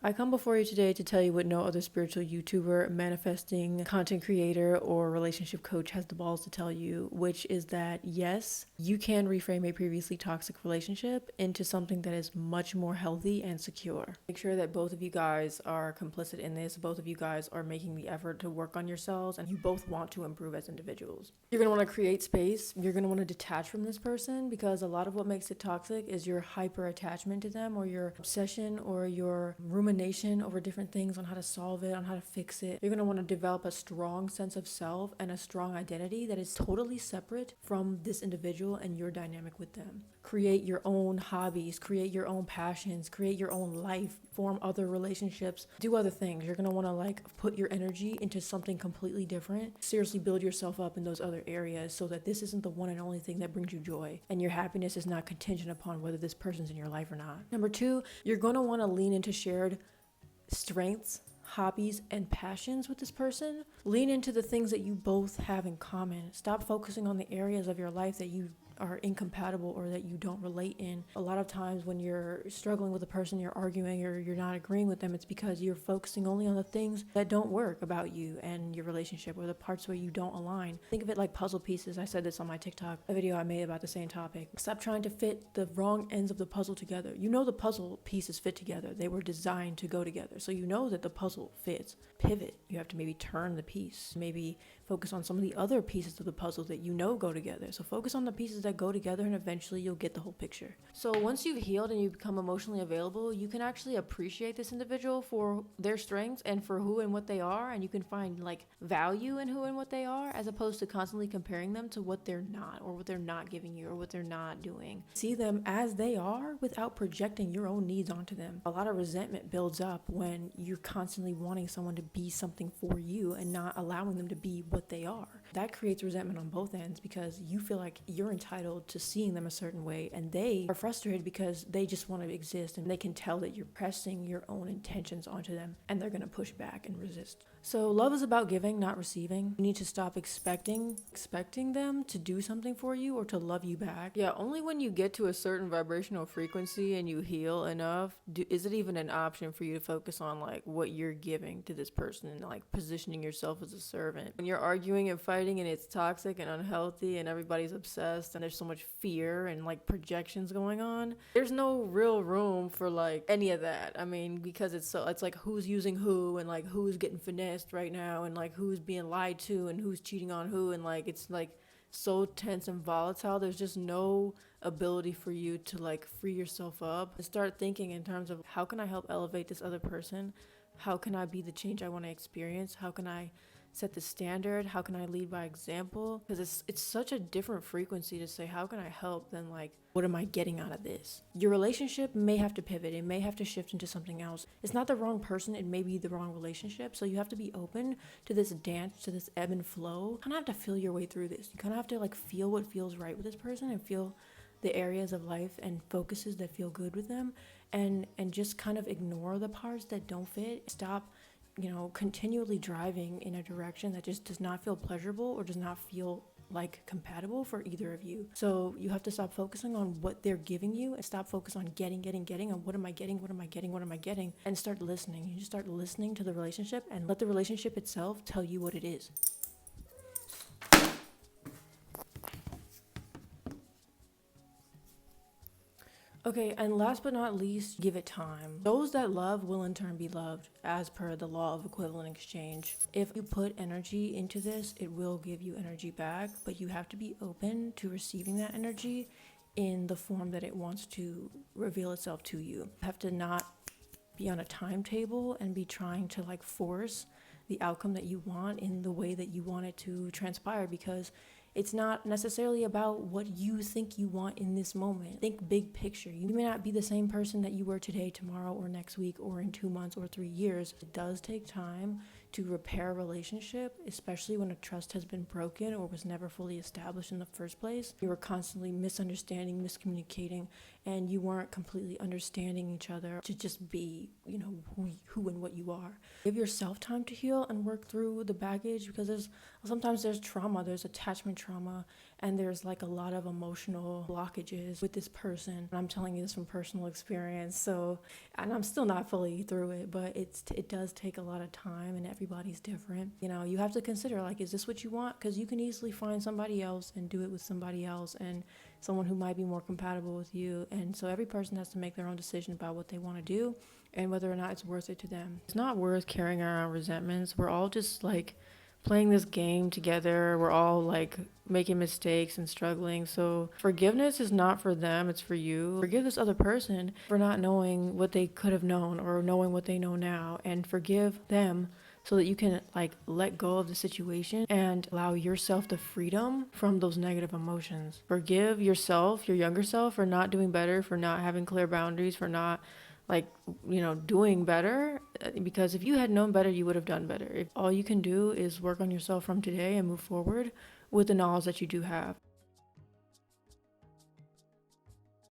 I come before you today to tell you what no other spiritual YouTuber, manifesting content creator, or relationship coach has the balls to tell you, which is that yes, you can reframe a previously toxic relationship into something that is much more healthy and secure. Make sure that both of you guys are complicit in this, both of you guys are making the effort to work on yourselves, and you both want to improve as individuals. You're going to want to create space, you're going to want to detach from this person, because a lot of what makes it toxic is your hyper attachment to them, or your obsession, or your rumination over different things on how to solve it, on how to fix it. You're going to want to develop a strong sense of self and a strong identity that is totally separate from this individual and your dynamic with them. Create your own hobbies, create your own passions, create your own life, form other relationships, do other things. You're going to want to put your energy into something completely different. Seriously build yourself up in those other areas so that this isn't the one and only thing that brings you joy, and your happiness is not contingent upon whether this person's in your life or not. Number two, you're going to want to lean into shared strengths, hobbies, and passions with this person. Lean into the things that you both have in common. Stop focusing on the areas of your life that you are incompatible or that you don't relate in. A lot of times when you're struggling with a person, you're arguing or you're not agreeing with them, it's because you're focusing only on the things that don't work about you and your relationship, or the parts where you don't align. Think of it like puzzle pieces. I said this on my TikTok, a video I made about the same topic. Stop trying to fit the wrong ends of the puzzle together. You know the puzzle pieces fit together. They were designed to go together. So you know that the puzzle fits. Pivot. You have to maybe turn the piece. Maybe focus on some of the other pieces of the puzzle that you know go together. So focus on the pieces that go together, and eventually you'll get the whole picture. So once you've healed and you become emotionally available, you can actually appreciate this individual for their strengths and for who and what they are, and you can find value in who and what they are, as opposed to constantly comparing them to what they're not, or what they're not giving you, or what they're not doing. See them as they are without projecting your own needs onto them. A lot of resentment builds up when you're constantly wanting someone to be something for you and not allowing them to be what they are. That creates resentment on both ends, because you feel like you're entitled to seeing them a certain way, and they are frustrated because they just want to exist, and they can tell that you're pressing your own intentions onto them, and they're going to push back and resist. So love is about giving, not receiving. You need to stop expecting them to do something for you or to love you back. Yeah, only when you get to a certain vibrational frequency and you heal enough is it even an option for you to focus on what you're giving to this person, and positioning yourself as a servant. When you're arguing and fighting and it's toxic and unhealthy and everybody's obsessed and there's so much fear and projections going on, there's no real room for any of that. I mean, because it's who's using who, and who's getting finessed right now, and who's being lied to, and who's cheating on who, and it's so tense and volatile. There's just no ability for you to free yourself up and start thinking in terms of, how can I help elevate this other person? How can I be the change I want to experience? How can I set the standard? How can I lead by example? Because it's such a different frequency to say, how can I help, than what am I getting out of this? Your relationship may have to pivot. It may have to shift into something else. It's not the wrong person. It may be the wrong relationship. So you have to be open to this dance, to this ebb and flow. You kind of have to feel your way through this. You kind of have to feel what feels right with this person, and feel the areas of life and focuses that feel good with them, and just kind of ignore the parts that don't fit. Stop continually driving in a direction that just does not feel pleasurable or does not feel compatible for either of you. So you have to stop focusing on what they're giving you, and stop focus on getting, and what am I getting, and start listening. You just start listening to the relationship and let the relationship itself tell you what it is. Okay, and last but not least, give it time. Those that love will in turn be loved, as per the law of equivalent exchange. If you put energy into this, it will give you energy back, but you have to be open to receiving that energy in the form that it wants to reveal itself to you. You have to not be on a timetable and be trying to force the outcome that you want in the way that you want it to transpire, because it's not necessarily about what you think you want in this moment. Think big picture. You may not be the same person that you were today, tomorrow, or next week, or in 2 months or 3 years. It does take time to repair a relationship, especially when a trust has been broken or was never fully established in the first place. You were constantly misunderstanding, miscommunicating, and you weren't completely understanding each other to just be, who and what you are. Give yourself time to heal and work through the baggage, because sometimes there's trauma, there's attachment trauma, and there's like a lot of emotional blockages with this person. And I'm telling you this from personal experience. So, and I'm still not fully through it, but it does take a lot of time, and everybody's different. You know, you have to consider, like, is this what you want? Because you can easily find somebody else and do it with somebody else, and someone who might be more compatible with you. And so every person has to make their own decision about what they want to do and whether or not it's worth it to them. It's not worth carrying around resentments. We're all just like playing this game together. We're all like making mistakes and struggling. So forgiveness is not for them, it's for you. Forgive this other person for not knowing what they could have known or knowing what they know now, and forgive them so that you can like let go of the situation and allow yourself the freedom from those negative emotions. Forgive yourself, your younger self, for not doing better, for not having clear boundaries, for not like, you know, doing better, because if you had known better, you would have done better. If all you can do is work on yourself from today and move forward with the knowledge that you do have.